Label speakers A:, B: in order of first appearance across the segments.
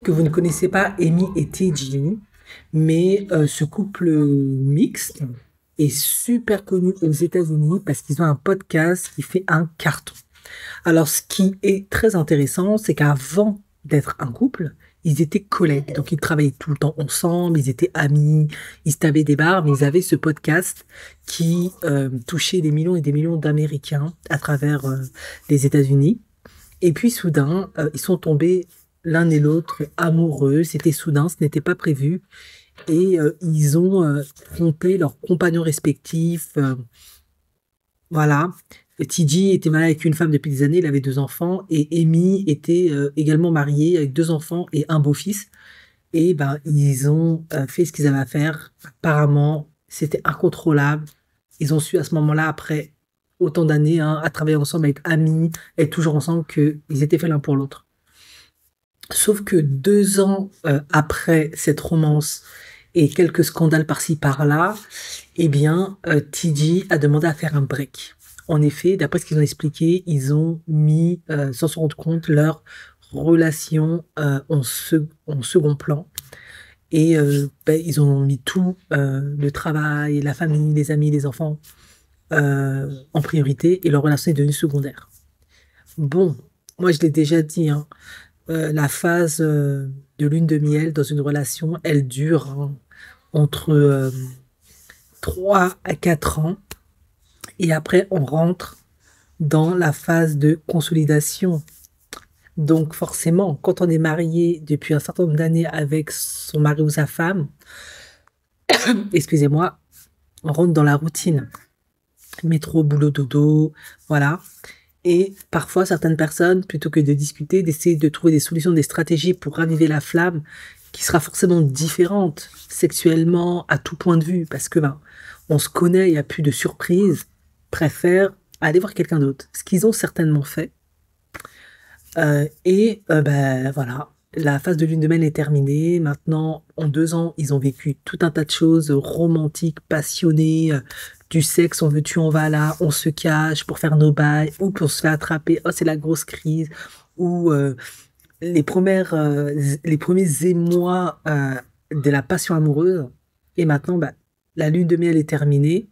A: que vous ne connaissez pas Amy et TJ, mais ce couple mixte est super connu aux États-Unis parce qu'ils ont un podcast qui fait un carton. Alors, ce qui est très intéressant, c'est qu'avant d'être un couple, ils étaient collègues. Donc, ils travaillaient tout le temps ensemble, ils étaient amis, ils se tapaient des barres, mais ils avaient ce podcast qui touchait des millions et des millions d'Américains à travers les États-Unis. Et puis, soudain, ils sont tombés l'un et l'autre amoureux. C'était soudain, ce n'était pas prévu. Et ils ont trompé leurs compagnons respectifs. Voilà. TJ était marié avec une femme depuis des années, il avait 2 enfants, et Amy était également mariée avec 2 enfants et un beau-fils. Et ben, ils ont fait ce qu'ils avaient à faire. Apparemment, c'était incontrôlable. Ils ont su à ce moment-là, après autant d'années, hein, à travailler ensemble, être amis, être toujours ensemble, qu'ils étaient faits l'un pour l'autre. Sauf que 2 ans après cette romance et quelques scandales par-ci par-là, eh bien, TJ a demandé à faire un break. En effet, d'après ce qu'ils ont expliqué, ils ont mis, sans se rendre compte, leur relation en second plan. Et ils ont mis tout, le travail, la famille, les amis, les enfants, en priorité, et leur relation est devenue secondaire. Bon, moi je l'ai déjà dit, hein, la phase de lune de miel dans une relation, elle dure hein, entre 3 à 4 ans. Et après, on rentre dans la phase de consolidation. Donc forcément, quand on est marié depuis un certain nombre d'années avec son mari ou sa femme, excusez-moi, on rentre dans la routine. Métro, boulot, dodo, voilà. Et parfois, certaines personnes, plutôt que de discuter, d'essayer de trouver des solutions, des stratégies pour raviver la flamme, qui sera forcément différente sexuellement à tout point de vue, parce que ben, on se connaît, il n'y a plus de surprise, préfèrent aller voir quelqu'un d'autre. Ce qu'ils ont certainement fait. Ben voilà, la phase de lune de miel est terminée. Maintenant, en 2 ans, ils ont vécu tout un tas de choses romantiques, passionnées, du sexe, on veut tu en vas là, on se cache pour faire nos bails, ou pour se faire attraper, oh c'est la grosse crise, ou les premiers émois de la passion amoureuse. Et maintenant, bah, la lune de miel est terminée.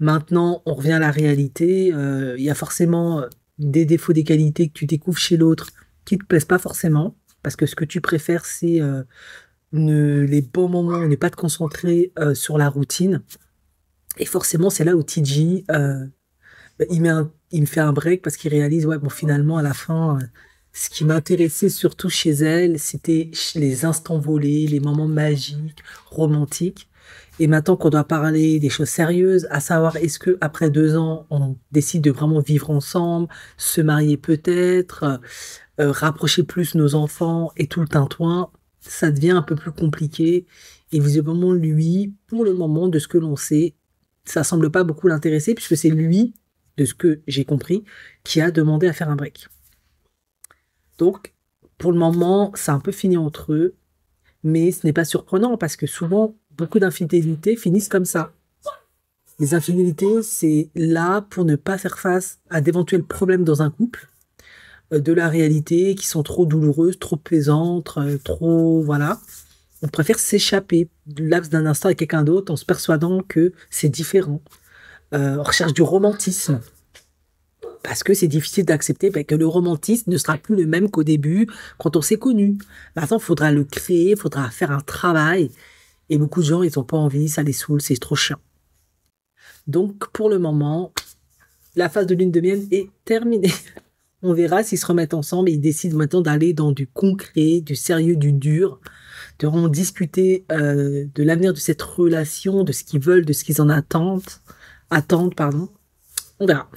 A: Maintenant, on revient à la réalité. Il y a forcément des défauts, des qualités que tu découvres chez l'autre qui te plaisent pas forcément, parce que ce que tu préfères, c'est les bons moments, ne pas te concentrer sur la routine. Et forcément, c'est là où TJ, bah, il me fait un break parce qu'il réalise, ouais, bon, finalement, à la fin, ce qui m'intéressait surtout chez elle, c'était les instants volés, les moments magiques, romantiques. Et maintenant qu'on doit parler des choses sérieuses, à savoir, est-ce que après 2 ans, on décide de vraiment vivre ensemble, se marier peut-être, rapprocher plus nos enfants et tout le tintouin, ça devient un peu plus compliqué. Et visiblement, lui, pour le moment, de ce que l'on sait, ça semble pas beaucoup l'intéresser puisque c'est lui, de ce que j'ai compris, qui a demandé à faire un break. Donc, pour le moment, c'est un peu fini entre eux, mais ce n'est pas surprenant parce que souvent, beaucoup d'infidélités finissent comme ça. Les infidélités, c'est là pour ne pas faire face à d'éventuels problèmes dans un couple, de la réalité qui sont trop douloureuses, trop pesantes, trop, voilà. On préfère s'échapper du laps d'un instant avec quelqu'un d'autre en se persuadant que c'est différent. On recherche du romantisme. Parce que c'est difficile d'accepter que le romantisme ne sera plus le même qu'au début, quand on s'est connu. Maintenant, il faudra le créer, il faudra faire un travail. Et beaucoup de gens, ils n'ont pas envie, ça les saoule, c'est trop chiant. Donc, pour le moment, la phase de lune de miel est terminée. On verra s'ils se remettent ensemble et ils décident maintenant d'aller dans du concret, du sérieux, du dur, de vraiment discuter de l'avenir de cette relation, de ce qu'ils veulent, de ce qu'ils en attendent, pardon. On verra.